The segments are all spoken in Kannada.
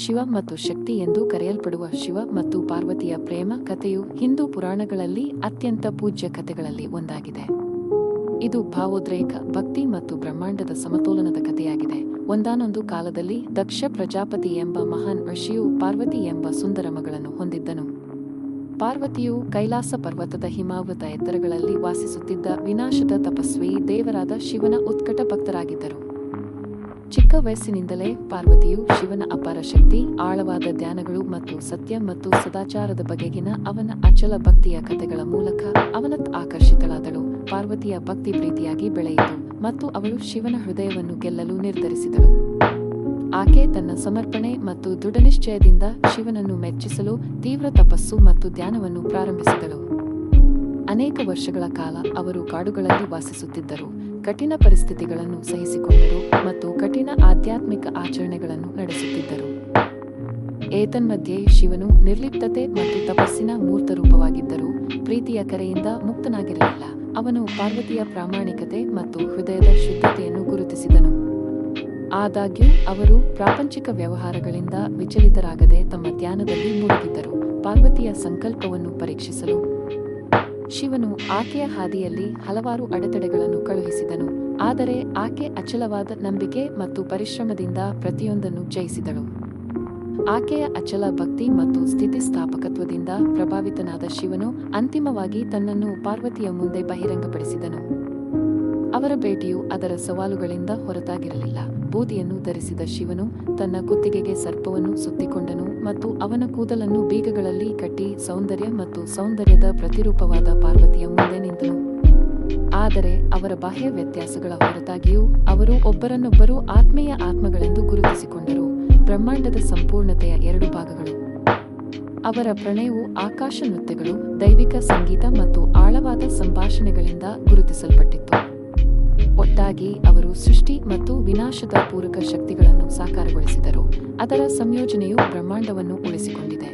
ಶಿವ ಮತ್ತು ಶಕ್ತಿ ಎಂದು ಕರೆಯಲ್ಪಡುವ ಶಿವ ಮತ್ತು ಪಾರ್ವತಿಯ ಪ್ರೇಮ ಕಥೆಯು ಹಿಂದೂ ಪುರಾಣಗಳಲ್ಲಿ ಅತ್ಯಂತ ಪೂಜ್ಯ ಕಥೆಗಳಲ್ಲಿ ಒಂದಾಗಿದೆ. ಇದು ಭಾವೋದ್ರೇಕ, ಭಕ್ತಿ ಮತ್ತು ಬ್ರಹ್ಮಾಂಡದ ಸಮತೋಲನದ ಕಥೆಯಾಗಿದೆ. ಒಂದಾನೊಂದು ಕಾಲದಲ್ಲಿ ದಕ್ಷ ಪ್ರಜಾಪತಿ ಎಂಬ ಮಹಾನ್ ಋಷಿಯು ಪಾರ್ವತಿ ಎಂಬ ಸುಂದರ ಮಗಳನ್ನು ಹೊಂದಿದ್ದನು. ಪಾರ್ವತಿಯು ಕೈಲಾಸ ಪರ್ವತದ ಹಿಮಾವೃತ ಎತ್ತರಗಳಲ್ಲಿ ವಾಸಿಸುತ್ತಿದ್ದ ವಿನಾಶದ ತಪಸ್ವಿ ದೇವರಾದ ಶಿವನ ಉತ್ಕಟ ಭಕ್ತರಾಗಿದ್ದರು. ಚಿಕ್ಕ ವಯಸ್ಸಿನಿಂದಲೇ ಪಾರ್ವತಿಯು ಶಿವನ ಅಪಾರ ಶಕ್ತಿ, ಆಳವಾದ ಧ್ಯಾನಗಳು ಮತ್ತು ಸತ್ಯ ಮತ್ತು ಸದಾಚಾರದ ಬಗೆಗಿನ ಅವನ ಅಚಲ ಭಕ್ತಿಯ ಕಥೆಗಳ ಮೂಲಕ ಅವನತ್ತ ಆಕರ್ಷಿತಳಾದಳು. ಪಾರ್ವತಿಯ ಭಕ್ತಿ ಪ್ರೀತಿಯಾಗಿ ಬೆಳೆಯಿತು ಮತ್ತು ಅವಳು ಶಿವನ ಹೃದಯವನ್ನು ಗೆಲ್ಲಲು ನಿರ್ಧರಿಸಿದಳು. ಆಕೆ ತನ್ನ ಸಮರ್ಪಣೆ ಮತ್ತು ದೃಢನಿಶ್ಚಯದಿಂದ ಶಿವನನ್ನು ಮೆಚ್ಚಿಸಲು ತೀವ್ರ ತಪಸ್ಸು ಮತ್ತು ಧ್ಯಾನವನ್ನು ಪ್ರಾರಂಭಿಸಿದಳು. ಅನೇಕ ವರ್ಷಗಳ ಕಾಲ ಅವರು ಕಾಡುಗಳಲ್ಲಿ ವಾಸಿಸುತ್ತಿದ್ದರು, ಕಠಿಣ ಪರಿಸ್ಥಿತಿಗಳನ್ನು ಸಹಿಸಿಕೊಂಡರು ಮತ್ತು ಕಠಿಣ ಆಧ್ಯಾತ್ಮಿಕ ಆಚರಣೆಗಳನ್ನು ನಡೆಸುತ್ತಿದ್ದರು. ಏತನ್ಮಧ್ಯೆ ಶಿವನು ನಿರ್ಲಿಪ್ತತೆ ಮತ್ತು ತಪಸ್ಸಿನ ಮೂರ್ತರೂಪವಾಗಿದ್ದರೂ ಪ್ರೀತಿಯ ಕರೆಯಿಂದ ಮುಕ್ತನಾಗಿರಲಿಲ್ಲ. ಅವನು ಪಾರ್ವತಿಯ ಪ್ರಾಮಾಣಿಕತೆ ಮತ್ತು ಹೃದಯದ ಶುದ್ಧತೆಯನ್ನು ಗುರುತಿಸಿದನು. ಆದಾಗ್ಯೂ ಅವರು ಪ್ರಾಪಂಚಿಕ ವ್ಯವಹಾರಗಳಿಂದ ವಿಚಲಿತರಾಗದೆ ತಮ್ಮ ಧ್ಯಾನದಲ್ಲಿ ಮುಳುಗಿದ್ದರು. ಪಾರ್ವತಿಯ ಸಂಕಲ್ಪವನ್ನು ಪರೀಕ್ಷಿಸಲು ಶಿವನು ಆಕೆಯ ಹಾದಿಯಲ್ಲಿ ಹಲವಾರು ಅಡೆತಡೆಗಳನ್ನು ಕಳುಹಿಸಿದನು, ಆದರೆ ಆಕೆ ಅಚಲವಾದ ನಂಬಿಕೆ ಮತ್ತು ಪರಿಶ್ರಮದಿಂದ ಪ್ರತಿಯೊಂದನ್ನು ಜಯಿಸಿದಳು. ಆಕೆಯ ಅಚಲ ಭಕ್ತಿ ಮತ್ತು ಸ್ಥಿತಿಸ್ಥಾಪಕತ್ವದಿಂದ ಪ್ರಭಾವಿತನಾದ ಶಿವನು ಅಂತಿಮವಾಗಿ ತನ್ನನ್ನು ಪಾರ್ವತಿಯ ಮುಂದೆ ಬಹಿರಂಗಪಡಿಸಿದನು. ಅವರ ಭೇಟಿಯು ಅದರ ಸವಾಲುಗಳಿಂದ ಹೊರತಾಗಿರಲಿಲ್ಲ. ಬೂದಿಯನ್ನು ಧರಿಸಿದ ಶಿವನು ತನ್ನ ಕುತ್ತಿಗೆಗೆ ಸರ್ಪವನ್ನು ಸುತ್ತಿಕೊಂಡನು ಮತ್ತು ಅವನ ಕೂದಲನ್ನು ಬೀಗಗಳಲ್ಲಿ ಕಟ್ಟಿ ಸೌಂದರ್ಯ ಮತ್ತು ಸೌಂದರ್ಯದ ಪ್ರತಿರೂಪವಾದ ಪಾರ್ವತಿಯ ಮುಂದೆ ನಿಂತನು. ಆದರೆ ಅವರ ಬಾಹ್ಯ ವ್ಯತ್ಯಾಸಗಳ ಹೊರತಾಗಿಯೂ ಅವರು ಒಬ್ಬರನ್ನೊಬ್ಬರು ಆತ್ಮೀಯ ಆತ್ಮಗಳೆಂದು ಗುರುತಿಸಿಕೊಂಡರು, ಬ್ರಹ್ಮಾಂಡದ ಸಂಪೂರ್ಣತೆಯ ಎರಡು ಭಾಗಗಳು. ಅವರ ಪ್ರಣಯವು ಆಕಾಶ ನೃತ್ಯಗಳು, ದೈವಿಕ ಸಂಗೀತ ಮತ್ತು ಆಳವಾದ ಸಂಭಾಷಣೆಗಳಿಂದ ಗುರುತಿಸಲ್ಪಟ್ಟಿತ್ತು. ಒಟ್ಟಾಗಿ ಅವರು ಸೃಷ್ಟಿ ಮತ್ತು ವಿನಾಶದ ಪೂರಕ ಶಕ್ತಿಗಳನ್ನು ಸಾಕಾರಗೊಳಿಸಿದರು. ಅದರ ಸಂಯೋಜನೆಯು ಬ್ರಹ್ಮಾಂಡವನ್ನು ಉಳಿಸಿಕೊಂಡಿದೆ.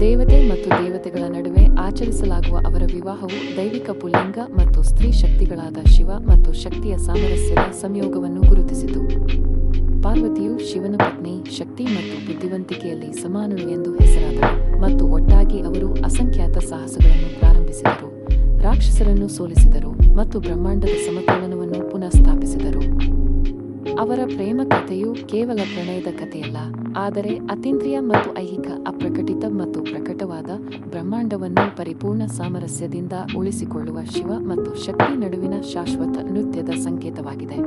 ದೇವತೆ ಮತ್ತು ದೇವತೆಗಳ ನಡುವೆ ಆಚರಿಸಲಾಗುವ ಅವರ ವಿವಾಹವು ದೈವಿಕ ಪುಲ್ಲಿಂಗ ಮತ್ತು ಸ್ತ್ರೀ ಶಕ್ತಿಗಳಾದ ಶಿವ ಮತ್ತು ಶಕ್ತಿಯ ಸಾಮರಸ್ಯದ ಸಂಯೋಗವನ್ನು ಗುರುತಿಸಿತು. ಪಾರ್ವತಿಯು ಶಿವನ ಪತ್ನಿ, ಶಕ್ತಿ ಮತ್ತು ಬುದ್ಧಿವಂತಿಕೆಯಲ್ಲಿ ಸಮಾನಳು ಎಂದು ಹೆಸರಾದಳು ಮತ್ತು ಒಟ್ಟಾಗಿ ಅವರು ಅಸಂಖ್ಯಾತ ಸಾಹಸಗಳನ್ನು ಪ್ರಾರಂಭಿಸಿದರು, ರಾಕ್ಷಸರನ್ನು ಸೋಲಿಸಿದರು ಮತ್ತು ಬ್ರಹ್ಮಾಂಡದ ಸಮತೋಲನವನ್ನು ಪುನಃ ಸ್ಥಾಪಿಸಿದರು. ಅವರ ಪ್ರೇಮ ಕಥೆಯು ಕೇವಲ ಪ್ರಣಯದ ಕಥೆಯಲ್ಲ, ಆದರೆ ಅತೀಂದ್ರಿಯ ಮತ್ತು ಐಹಿಕ, ಅಪ್ರಕಟಿತ ಮತ್ತು ಪ್ರಕಟವಾದ ಬ್ರಹ್ಮಾಂಡವನ್ನು ಪರಿಪೂರ್ಣ ಸಾಮರಸ್ಯದಿಂದ ಉಳಿಸಿಕೊಳ್ಳುವ ಶಿವ ಮತ್ತು ಶಕ್ತಿ ನಡುವಿನ ಶಾಶ್ವತ ನೃತ್ಯದ ಸಂಕೇತವಾಗಿದೆ.